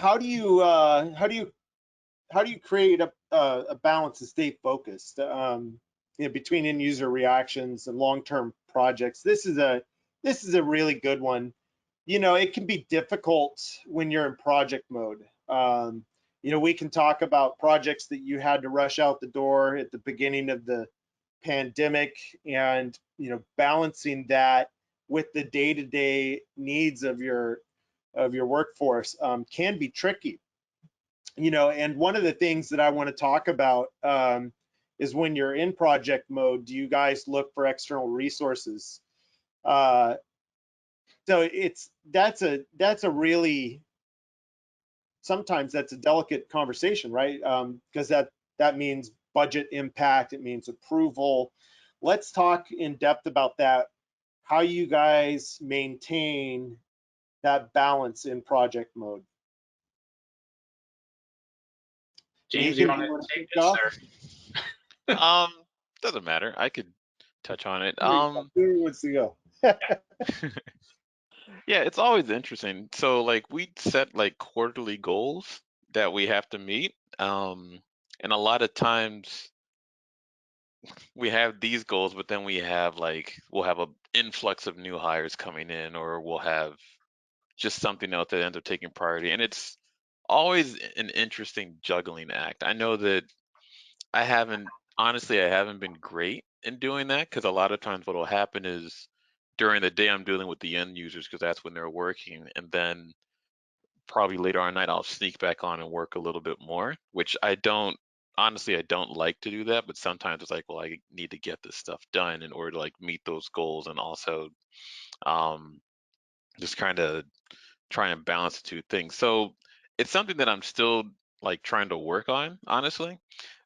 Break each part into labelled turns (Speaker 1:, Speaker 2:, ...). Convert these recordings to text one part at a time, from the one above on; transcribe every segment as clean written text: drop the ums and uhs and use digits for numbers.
Speaker 1: how do you create a balance to stay focused between end user reactions and long-term projects? This is a really good one. It can be difficult when you're in project mode. We can talk about projects that you had to rush out the door at the beginning of the pandemic, and balancing that with the day-to-day needs of your workforce can be tricky. And one of the things that I want to talk about is when you're in project mode, do you guys look for external resources? So that's a really, sometimes that's a delicate conversation, right? Because that means budget impact, it means approval. Let's talk in depth about that, how you guys maintain that balance in project mode.
Speaker 2: James, you want to take this,
Speaker 3: sir? Doesn't matter. I could touch on it.
Speaker 1: Who wants to go?
Speaker 3: Yeah, it's always interesting. So like we set like quarterly goals that we have to meet. And a lot of times we have these goals, but then we'll have an influx of new hires coming in, or we'll have just something else that ends up taking priority. And it's always an interesting juggling act. I know that I haven't been great in doing that, because a lot of times what will happen is during the day I'm dealing with the end users because that's when they're working, and then probably later on at night I'll sneak back on and work a little bit more, which I don't like to do that, but sometimes it's like, well, I need to get this stuff done in order to like meet those goals, and also um just kind of try and balance the two things. So it's something that I'm still like trying to work on, honestly.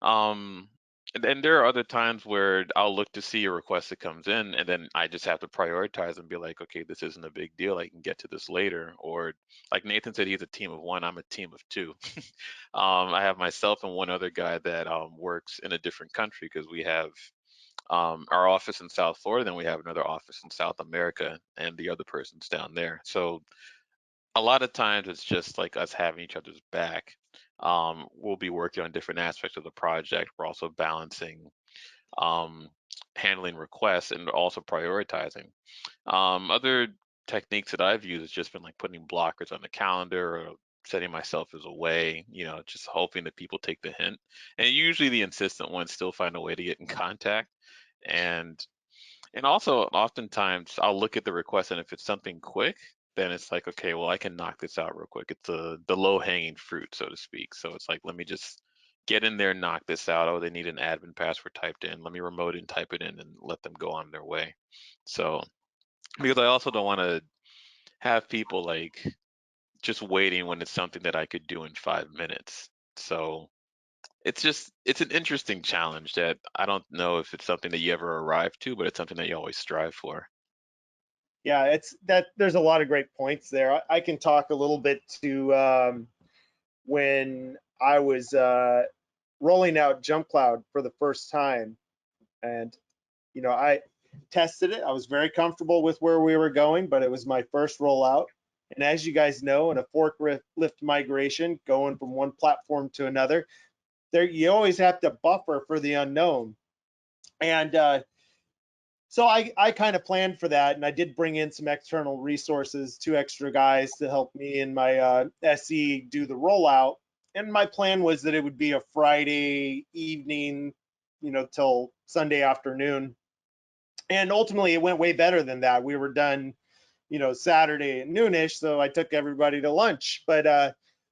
Speaker 3: Um, and there are other times where I'll look to see a request that comes in, and then I just have to prioritize and be like, okay, this isn't a big deal. I can get to this later. Or like Nathan said, he's a team of one. I'm a team of two. I have myself and one other guy that works in a different country, because we have our office in South Florida, then we have another office in South America, and the other person's down there. So a lot of times it's just like us having each other's back. We'll be working on different aspects of the project. We're also balancing um, handling requests and also prioritizing. Other techniques that I've used has just been like putting blockers on the calendar, or setting myself as away, just hoping that people take the hint. And usually the insistent ones still find a way to get in contact. And also, oftentimes, I'll look at the request, and if it's something quick, then it's like, okay, well, I can knock this out real quick. It's the low-hanging fruit, so to speak. So it's like, let me just get in there, knock this out. Oh, they need an admin password typed in. Let me remote and type it in and let them go on their way. So, because I also don't want to have people like just waiting when it's something that I could do in 5 minutes. So it's an interesting challenge that I don't know if it's something that you ever arrive to, but it's something that you always strive for.
Speaker 1: Yeah, there's a lot of great points there. I can talk a little bit to when I was rolling out JumpCloud for the first time, and I tested it. I was very comfortable with where we were going, but it was my first rollout. And as you guys know, in a forklift migration, going from one platform to another, you always have to buffer for the unknown. And so I kind of planned for that, and I did bring in some external resources, 2 extra guys to help me and my SE do the rollout. And my plan was that it would be a Friday evening, till Sunday afternoon. And ultimately, it went way better than that. We were done, Saturday at noonish, so I took everybody to lunch.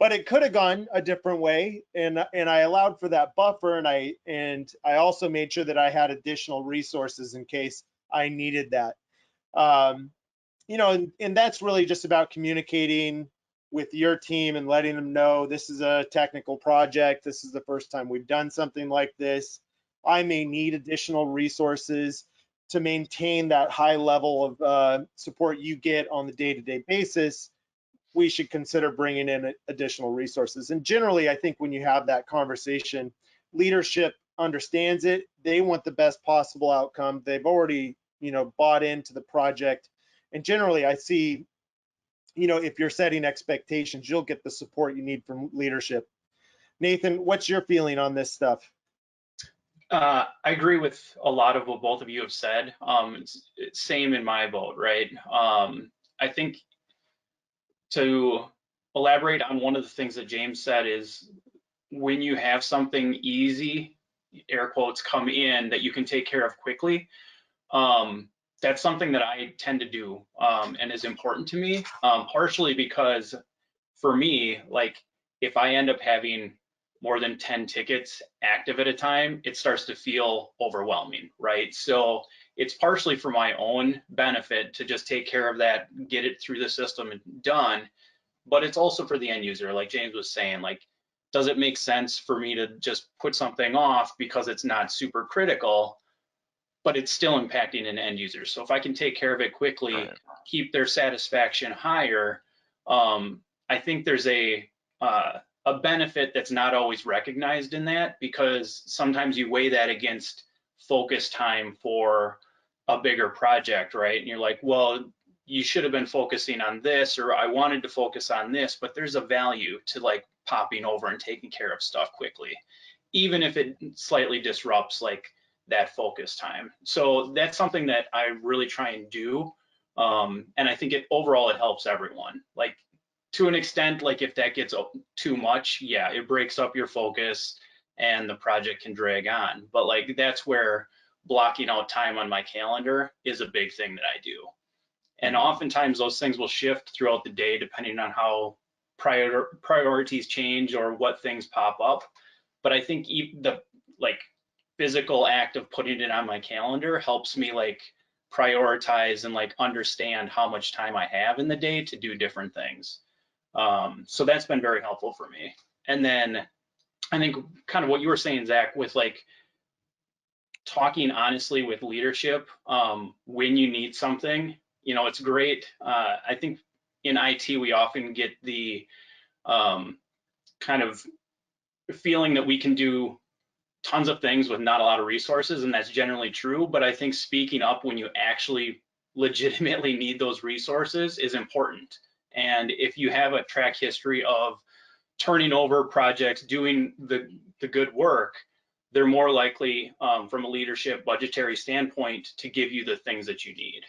Speaker 1: But it could have gone a different way, and I allowed for that buffer, and I also made sure that I had additional resources in case I needed that. And that's really just about communicating with your team and letting them know this is a technical project. This is the first time we've done something like this. I may need additional resources to maintain that high level of support you get on the day-to-day basis. We should consider bringing in additional resources. And generally, I think when you have that conversation, leadership understands it. They want the best possible outcome. They've already, bought into the project. And generally, I see, if you're setting expectations, you'll get the support you need from leadership. Nathan, what's your feeling on this stuff?
Speaker 2: I agree with a lot of what both of you have said. It's same in my boat, right? I think to elaborate on one of the things that James said is when you have something easy, air quotes, come in that you can take care of quickly, that's something that I tend to do and is important to me, partially because for me, like if I end up having more than 10 tickets active at a time, it starts to feel overwhelming, right? So it's partially for my own benefit to just take care of that, get it through the system and done, but it's also for the end user, like James was saying, like, does it make sense for me to just put something off because it's not super critical, but it's still impacting an end user? So if I can take care of it quickly,
Speaker 3: Right.
Speaker 2: keep their satisfaction higher, I think there's a benefit that's not always recognized in that, because sometimes you weigh that against focus time for a bigger project, right? And you're like, well, you should have been focusing on this, or I wanted to focus on this, but there's a value to like popping over and taking care of stuff quickly, even if it slightly disrupts like that focus time. So that's something that I really try and do. And I think overall it helps everyone. Like to an extent, like if that gets too much, yeah, it breaks up your focus and the project can drag on. But like that's where blocking out time on my calendar is a big thing that I do. And oftentimes those things will shift throughout the day depending on how priorities change or what things pop up. But I think the like physical act of putting it on my calendar helps me like prioritize and like understand how much time I have in the day to do different things. So that's been very helpful for me. And then I think kind of what you were saying, Zach, with like talking honestly with leadership when you need something, it's great. I think in IT, we often get the kind of feeling that we can do tons of things with not a lot of resources, and that's generally true. But I think speaking up when you actually legitimately need those resources is important. And if you have a track history of turning over projects, doing the good work, they're more likely from a leadership budgetary standpoint to give you the things that you need.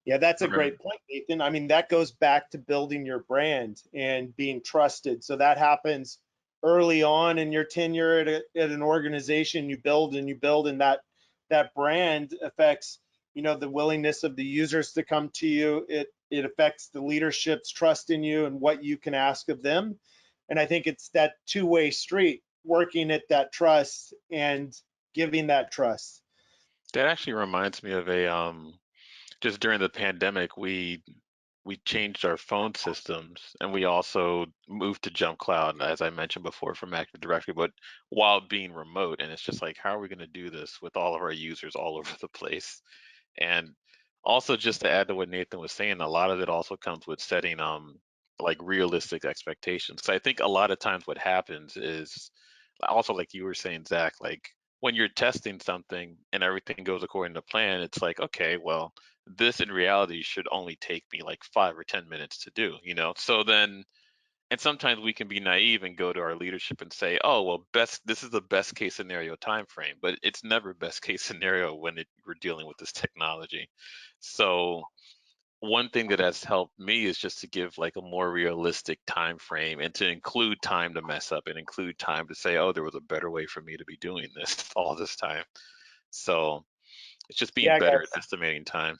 Speaker 1: Yeah, that's a great point, Nathan. I mean, that goes back to building your brand and being trusted. So that happens early on in your tenure at an organization. You build and you build, and that brand affects, the willingness of the users to come to you. It affects the leadership's trust in you and what you can ask of them. And I think it's that two-way street, working at that trust and giving that trust.
Speaker 3: That actually reminds me of a just during the pandemic, we changed our phone systems and we also moved to JumpCloud, as I mentioned before, from Active Directory, but while being remote. And it's just like, how are we going to do this with all of our users all over the place? And also, just to add to what Nathan was saying, a lot of it also comes with setting like realistic expectations. So I think a lot of times what happens is also, like you were saying, Zach, like when you're testing something and everything goes according to plan, it's like, okay, well, this in reality should only take me like 5 or 10 minutes to do, So then, and sometimes we can be naive and go to our leadership and say, oh, well, this is the best case scenario time frame, but it's never best case scenario when we're dealing with this technology. So one thing that has helped me is just to give like a more realistic time frame and to include time to mess up and include time to say, oh, there was a better way for me to be doing this all this time. So it's just being
Speaker 1: Yeah,
Speaker 3: better
Speaker 1: guys,
Speaker 3: at estimating time.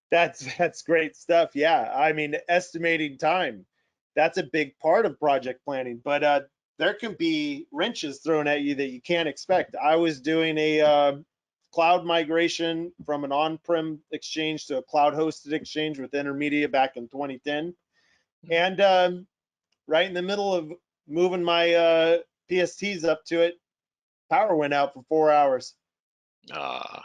Speaker 1: that's great stuff. Yeah, I mean, estimating time, that's a big part of project planning, but there can be wrenches thrown at you that you can't expect. I was doing a cloud migration from an on-prem exchange to a cloud-hosted exchange with Intermedia back in 2010, and right in the middle of moving my PSTs up to it, power went out for 4 hours.
Speaker 3: Ah,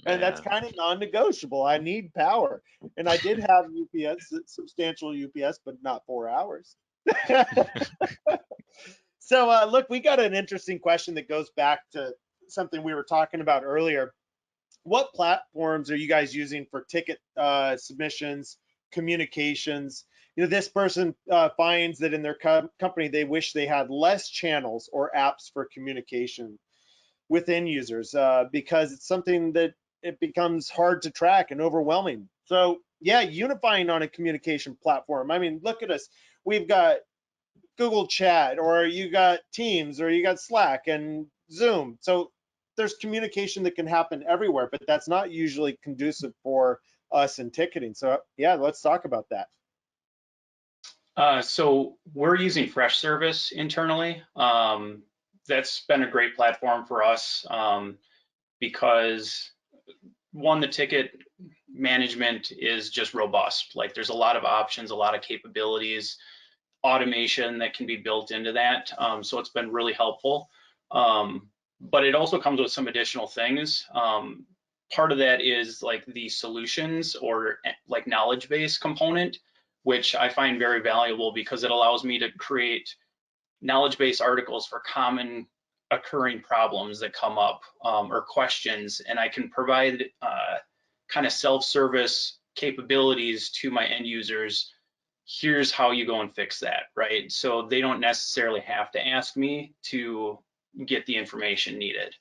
Speaker 1: And that's
Speaker 3: man.
Speaker 1: kind of non-negotiable. I need power, and I did have UPS, substantial UPS, but not 4 hours. So look, we got an interesting question that goes back to something we were talking about earlier. what platforms are you guys using for ticket submissions, communications? This person finds that in their company, they wish they had less channels or apps for communication with end users because it's something that it becomes hard to track and overwhelming. So yeah, unifying on a communication platform. I mean, look at us. We've got Google Chat, or you got Teams, or you got Slack and Zoom. So there's communication that can happen everywhere, but that's not usually conducive for us in ticketing. So yeah, let's talk about that.
Speaker 2: So we're using Fresh Service internally. That's been a great platform for us because one, the ticket management is just robust. Like there's a lot of options, a lot of capabilities, automation that can be built into that. So it's been really helpful. But it also comes with some additional things. Part of that is like the solutions or like knowledge base component, which I find very valuable because it allows me to create knowledge base articles for common occurring problems that come up or questions, and I can provide kind of self-service capabilities to my end users. Here's how you go and fix that, right? So they don't necessarily have to ask me to get the information needed.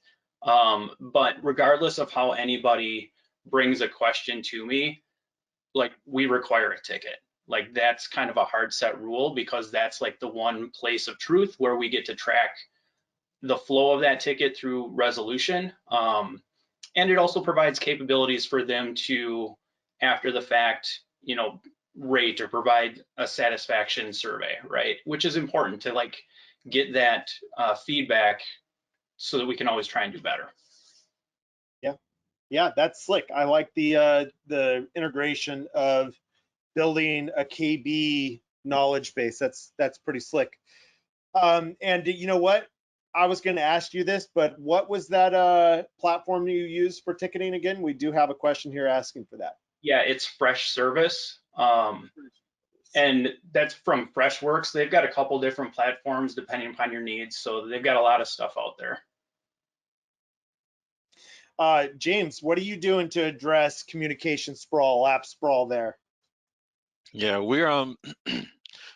Speaker 2: But regardless of how anybody brings a question to me, like we require a ticket. Like that's kind of a hard set rule because that's like the one place of truth where we get to track the flow of that ticket through resolution. And it also provides capabilities for them to, after the fact, rate or provide a satisfaction survey, right? Which is important to like get that feedback so that we can always try and do better.
Speaker 1: Yeah, that's slick. I like the integration of building a KB knowledge base. That's pretty slick. And you know what? I was going to ask you this, but what was that platform you used for ticketing again? We do have a question here asking for that.
Speaker 2: Yeah, it's Fresh Service. And that's from Freshworks. They've got a couple different platforms depending upon your needs. So they've got a lot of stuff out there.
Speaker 1: James, what are you doing to address communication sprawl, app sprawl there?
Speaker 3: Yeah, we're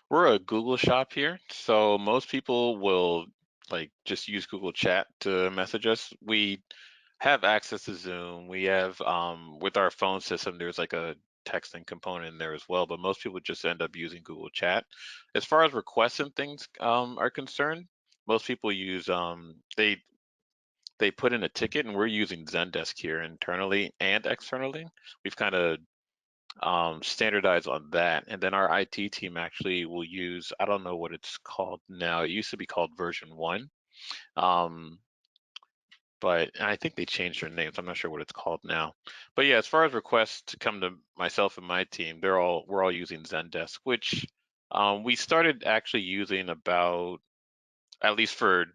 Speaker 3: we're a Google shop here, so most people will like just use Google Chat to message us. We have access to Zoom. We have with our phone system, there's like a texting component in there as well, but most people just end up using Google Chat. As far as requests and things are concerned, most people use they put in a ticket, and we're using Zendesk here internally and externally. We've kind of standardize on that, and then our IT team actually will use, I don't know what it's called now, it used to be called version 1, but I think they changed their names. I'm not sure what it's called now, but yeah, as far as requests to come to myself and my team, we're all using Zendesk, which we started actually using about, at least for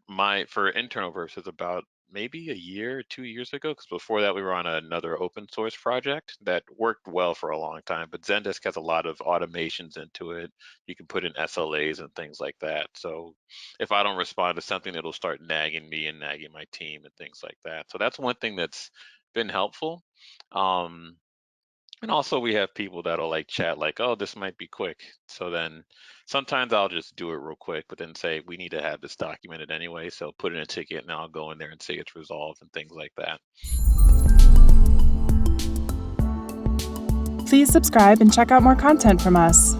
Speaker 3: internal versus, about maybe a year or 2 years ago, because before that we were on another open source project that worked well for a long time. But Zendesk has a lot of automations into it. You can put in SLAs and things like that. So if I don't respond to something, it'll start nagging me and nagging my team and things like that. So that's one thing that's been helpful. And also we have people that'll like chat like, oh, this might be quick. So then sometimes I'll just do it real quick, but then say we need to have this documented anyway. So put in a ticket and I'll go in there and say it's resolved and things like that.
Speaker 4: Please subscribe and check out more content from us.